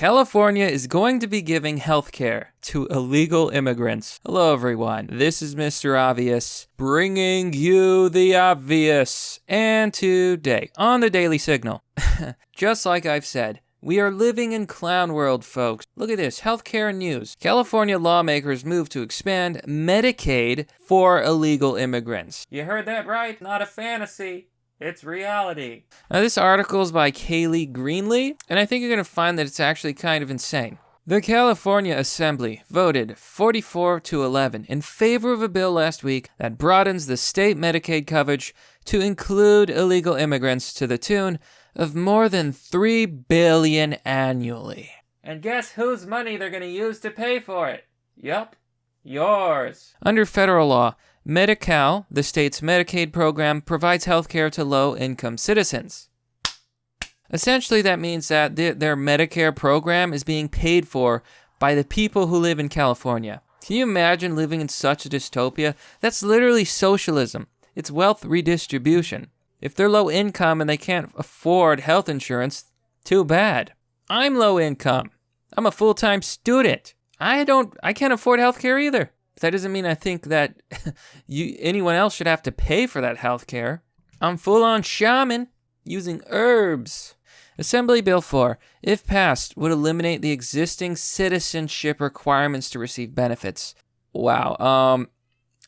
California is going to be giving healthcare to illegal immigrants. Hello, everyone. This is Mr. Obvious, bringing you the obvious. And today, on the Daily Signal, just like I've said, we are living in clown world, folks. Look at this, healthcare news. California lawmakers move to expand Medicaid for illegal immigrants. You heard that right? Not a fantasy. It's reality. Now, this article is by Kaylee Greenlee, and I think you're going to find that it's actually kind of insane. The California Assembly voted 44-11 in favor of a bill last week that broadens the state Medicaid coverage to include illegal immigrants to the tune of more than $3 billion annually. And guess whose money they're going to use to pay for it? Yup, yours. Under federal law, medi-cal, the state's Medicaid program, provides health care to low-income citizens. Essentially, that means that their Medicare program is being paid for by the people who live in California. Can you imagine living in such a dystopia? That's literally socialism. It's wealth redistribution. If they're low income and they can't afford health insurance, too bad. I'm low income. I'm a full-time student. I can't afford health care either. That doesn't mean I think that anyone else should have to pay for that health care. I'm full-on shaman using herbs. Assembly Bill 4, if passed, would eliminate the existing citizenship requirements to receive benefits. Wow.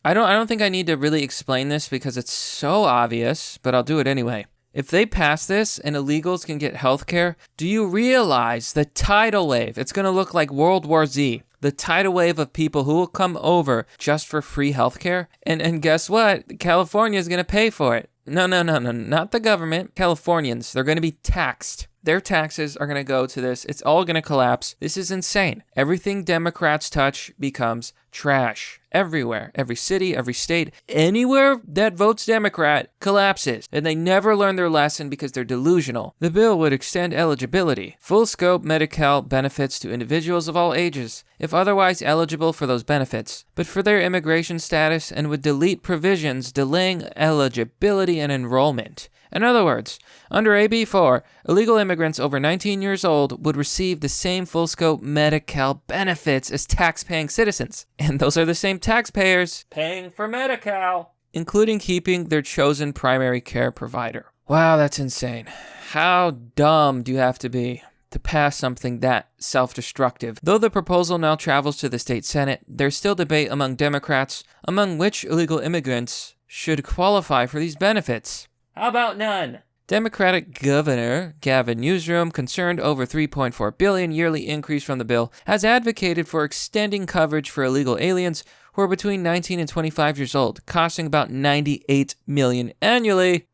I don't think I need to really explain this because it's so obvious, but I'll do it anyway. If they pass this and illegals can get health care, do you realize the tidal wave? It's going to look like World War Z. The tidal wave of people who will come over just for free health care. And guess what? California is going to pay for it. No, not the government. Californians, they're going to be taxed. Their taxes are going to go to this. It's all going to collapse. This is insane. Everything Democrats touch becomes trash. Everywhere. Every city, every state, anywhere that votes Democrat collapses. And they never learn their lesson because they're delusional. The bill would extend eligibility. Full scope Medi-cal benefits to individuals of all ages, if otherwise eligible for those benefits, but for their immigration status, and would delete provisions delaying eligibility and enrollment. In other words, under AB 4, illegal immigrants over 19 years old would receive the same full-scope Medi-cal benefits as tax-paying citizens. And those are the same taxpayers paying for Medi-cal, including keeping their chosen primary care provider. Wow, that's insane. How dumb do you have to be to pass something that self-destructive? Though the proposal now travels to the state Senate, there's still debate among Democrats among which illegal immigrants should qualify for these benefits. How about none? Democratic Governor Gavin Newsom, concerned over $3.4 billion yearly increase from the bill, has advocated for extending coverage for illegal aliens who are between 19 and 25 years old, costing about $98 million annually.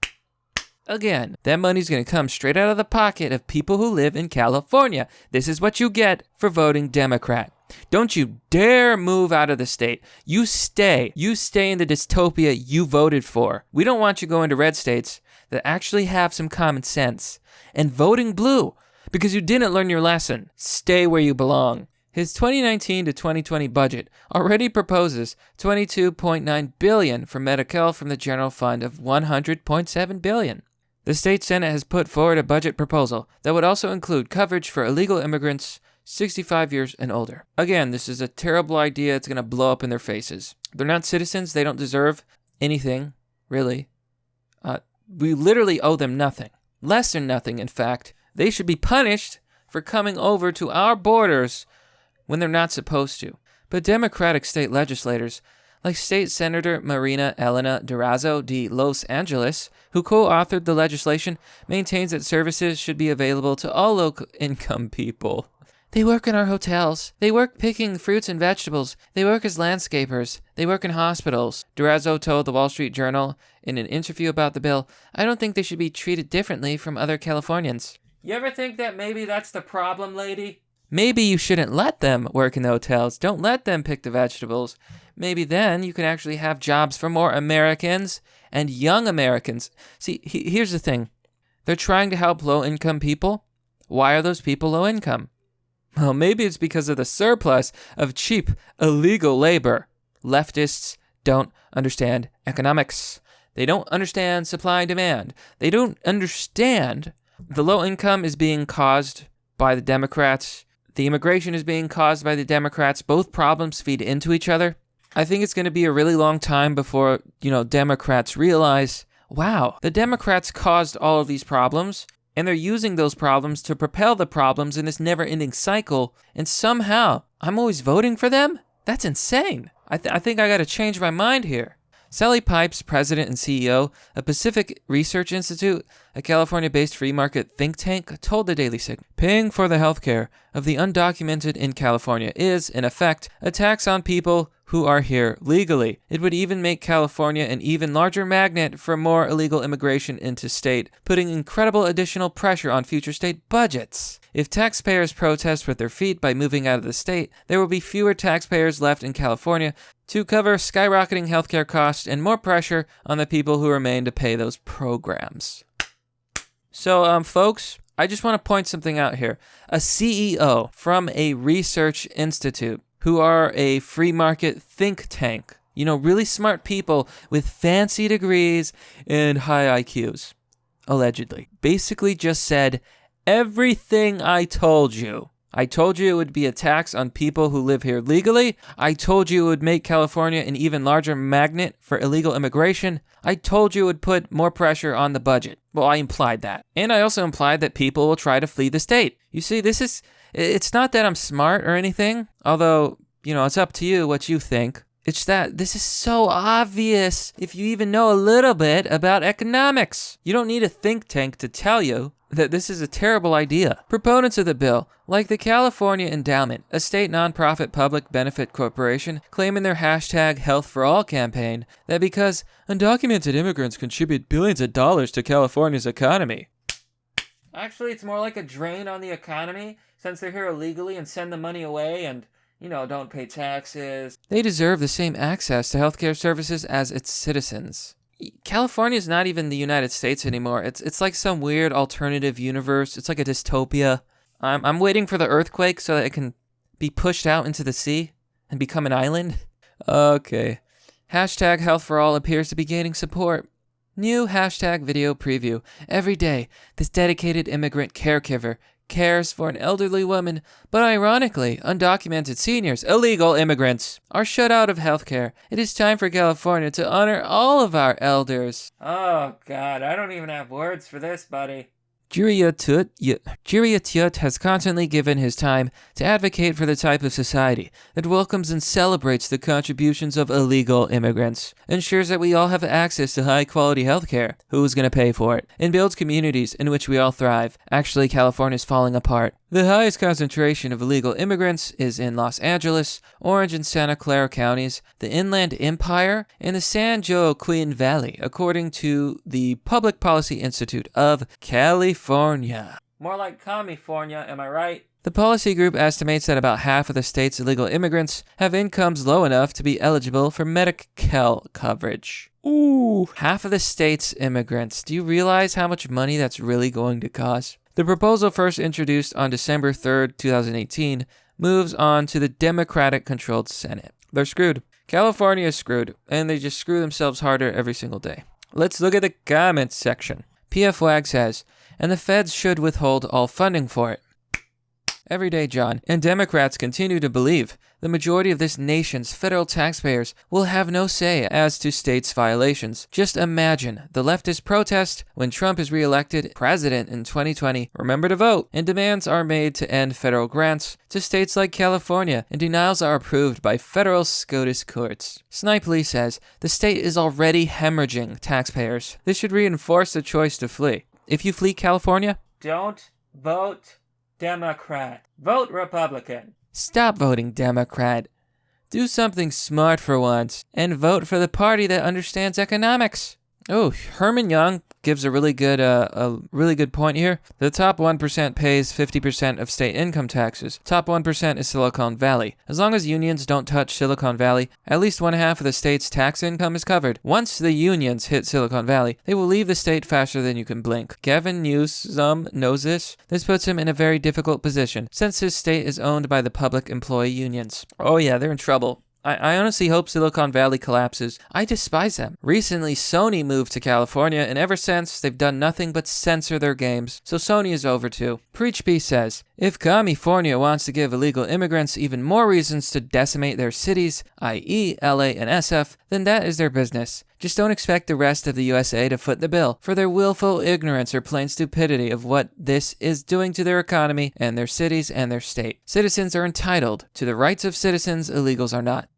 Again, that money's going to come straight out of the pocket of people who live in California. This is what you get for voting Democrat. Don't you dare move out of the state. You stay. You stay in the dystopia you voted for. We don't want you going to red states that actually have some common sense and voting blue because you didn't learn your lesson. Stay where you belong. His 2019 to 2020 budget already proposes $22.9 billion for Medi-cal from the general fund of $100.7 billion. The state Senate has put forward a budget proposal that would also include coverage for illegal immigrants 65 years and older. Again, this is a terrible idea. It's going to blow up in their faces. They're not citizens. They don't deserve anything, really. We literally owe them nothing. Less than nothing, in fact. They should be punished for coming over to our borders when they're not supposed to. But Democratic state legislators, like State Senator Marina Elena Durazo de Los Angeles, who co-authored the legislation, maintains that services should be available to all low-income people. They work in our hotels. They work picking fruits and vegetables. They work as landscapers. They work in hospitals. Durazo told the Wall Street Journal in an interview about the bill, "I don't think they should be treated differently from other Californians." You ever think that maybe that's the problem, lady? Maybe you shouldn't let them work in the hotels. Don't let them pick the vegetables. Maybe then you can actually have jobs for more Americans and young Americans. See, here's the thing. They're trying to help low-income people. Why are those people low income? Well, maybe it's because of the surplus of cheap, illegal labor. Leftists don't understand economics. They don't understand supply and demand. They don't understand the low income is being caused by the Democrats The immigration is being caused by the Democrats. Both problems feed into each other. I think it's going to be a really long time before, Democrats realize, wow, the Democrats caused all of these problems, and they're using those problems to propel the problems in this never-ending cycle, and somehow I'm always voting for them? That's insane. I think I got to change my mind here. Sally Pipes, president and CEO of Pacific Research Institute, a California-based free market think tank, told the Daily Signal, paying for the healthcare of the undocumented in California is, in effect, a tax on people who are here legally. It would even make California an even larger magnet for more illegal immigration into state, putting incredible additional pressure on future state budgets. If taxpayers protest with their feet by moving out of the state, there will be fewer taxpayers left in California to cover skyrocketing healthcare costs and more pressure on the people who remain to pay those programs. So, folks, I just want to point something out here. A CEO from a research institute who are a free market think tank, really smart people with fancy degrees and high IQs, allegedly, basically just said, everything I told you. I told you it would be a tax on people who live here legally. I told you it would make California an even larger magnet for illegal immigration. I told you it would put more pressure on the budget. Well, I implied that. And I also implied that people will try to flee the state. You see, it's not that I'm smart or anything, although, it's up to you what you think. It's that this is so obvious if you even know a little bit about economics. You don't need a think tank to tell you that this is a terrible idea. Proponents of the bill, like the California Endowment, a state nonprofit public benefit corporation, claim in their hashtag Health for All campaign that because undocumented immigrants contribute billions of dollars to California's economy. Actually, it's more like a drain on the economy since they're here illegally and send the money away and, don't pay taxes. They deserve the same access to healthcare services as its citizens. California is not even the United States anymore. It's like some weird alternative universe. It's like a dystopia. I'm waiting for the earthquake so that it can be pushed out into the sea and become an island. Okay. Hashtag Health for All appears to be gaining support. New hashtag video preview. Every day, this dedicated immigrant caregiver cares for an elderly woman, but ironically, undocumented seniors, illegal immigrants, are shut out of healthcare. It is time for California to honor all of our elders. Oh, God, I don't even have words for this, buddy. Juria Tut has constantly given his time to advocate for the type of society that welcomes and celebrates the contributions of illegal immigrants, ensures that we all have access to high-quality healthcare, who's going to pay for it, and builds communities in which we all thrive. Actually, California's falling apart. The highest concentration of illegal immigrants is in Los Angeles, Orange and Santa Clara counties, the Inland Empire, and the San Joaquin Valley, according to the Public Policy Institute of California. More like California, am I right? The policy group estimates that about half of the state's illegal immigrants have incomes low enough to be eligible for medi-cal coverage. Ooh, half of the state's immigrants. Do you realize how much money that's really going to cost? The proposal, first introduced on December 3rd, 2018, moves on to the Democratic-controlled Senate. They're screwed. California is screwed, and they just screw themselves harder every single day. Let's look at the comments section. PF Wag says, and the feds should withhold all funding for it. Everyday John, and Democrats continue to believe the majority of this nation's federal taxpayers will have no say as to states' violations. Just imagine the leftist protest when Trump is reelected president in 2020. Remember to vote, and demands are made to end federal grants to states like California, and denials are approved by federal SCOTUS courts. Snipe Lee says, the state is already hemorrhaging taxpayers. This should reinforce the choice to flee. If you flee California, don't vote Democrat. Vote Republican. Stop voting Democrat. Do something smart for once and vote for the party that understands economics. Oh, Herman Young gives a really good point here. The top 1% pays 50% of state income taxes. Top 1% is Silicon Valley. As long as unions don't touch Silicon Valley, at least 1/2 of the state's tax income is covered. Once the unions hit Silicon Valley, they will leave the state faster than you can blink. Gavin Newsom knows this. This puts him in a very difficult position, since his state is owned by the public employee unions. Oh yeah, they're in trouble. I honestly hope Silicon Valley collapses. I despise them. Recently, Sony moved to California, and ever since, they've done nothing but censor their games. So Sony is over too. Preach B says, If California wants to give illegal immigrants even more reasons to decimate their cities, i.e. LA and SF, then that is their business. Just don't expect the rest of the USA to foot the bill for their willful ignorance or plain stupidity of what this is doing to their economy and their cities and their state. Citizens are entitled to the rights of citizens, illegals are not.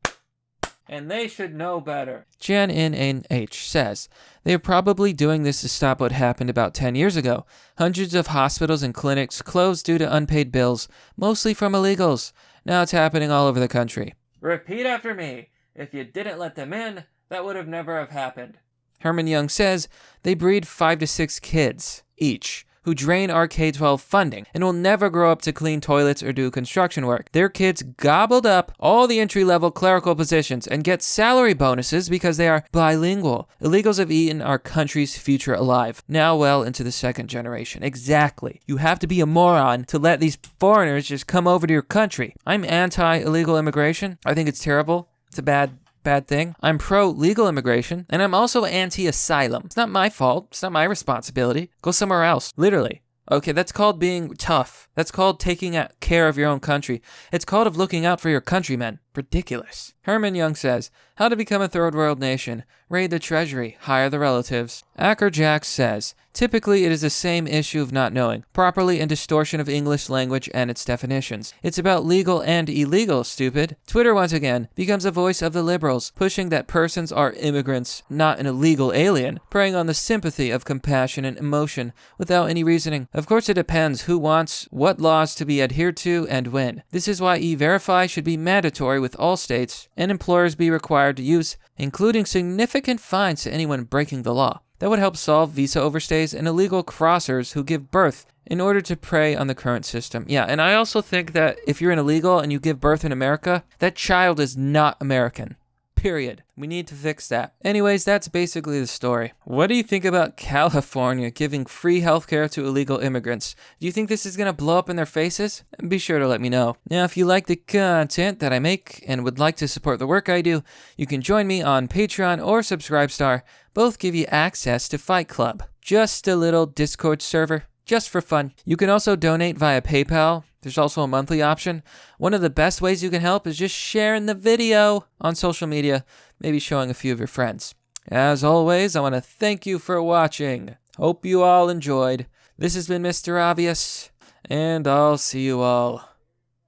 And they should know better. Jan NNH says, they are probably doing this to stop what happened about 10 years ago. Hundreds of hospitals and clinics closed due to unpaid bills, mostly from illegals. Now it's happening all over the country. Repeat after me. If you didn't let them in, that would have never have happened. Herman Young says, they breed 5 to 6 kids each, who drain our K-12 funding and will never grow up to clean toilets or do construction work. Their kids gobbled up all the entry-level clerical positions and get salary bonuses because they are bilingual. Illegals have eaten our country's future alive, now well into the second generation. Exactly. You have to be a moron to let these foreigners just come over to your country. I'm anti-illegal immigration. I think it's terrible. It's a bad thing. I'm pro-legal immigration, and I'm also anti-asylum. It's not my fault. It's not my responsibility. Go somewhere else. Literally. Okay, that's called being tough. That's called taking care of your own country. It's called of looking out for your countrymen. Ridiculous. Herman Young says, how to become a third world nation. Raid the treasury. Hire the relatives. Ackerjack says, typically it is the same issue of not knowing properly and distortion of English language and its definitions. It's about legal and illegal, stupid. Twitter once again becomes a voice of the liberals, pushing that persons are immigrants, not an illegal alien, preying on the sympathy of compassion and emotion without any reasoning. Of course it depends who wants what laws to be adhered to and when. This is why E-Verify should be mandatory with all states, and employers be required to use, including significant fines to anyone breaking the law. That would help solve visa overstays and illegal crossers who give birth in order to prey on the current system. Yeah, and I also think that if you're an illegal and you give birth in America, that child is not American. Period. We need to fix that. Anyways, that's basically the story. What do you think about California giving free healthcare to illegal immigrants? Do you think this is going to blow up in their faces? Be sure to let me know. Now, if you like the content that I make and would like to support the work I do, you can join me on Patreon or Subscribestar. Both give you access to Fight Club. Just a little Discord server, just for fun. You can also donate via PayPal. There's also a monthly option. One of the best ways you can help is just sharing the video on social media, maybe showing a few of your friends. As always, I want to thank you for watching. Hope you all enjoyed. This has been Mr. Obvious, and I'll see you all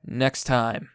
next time.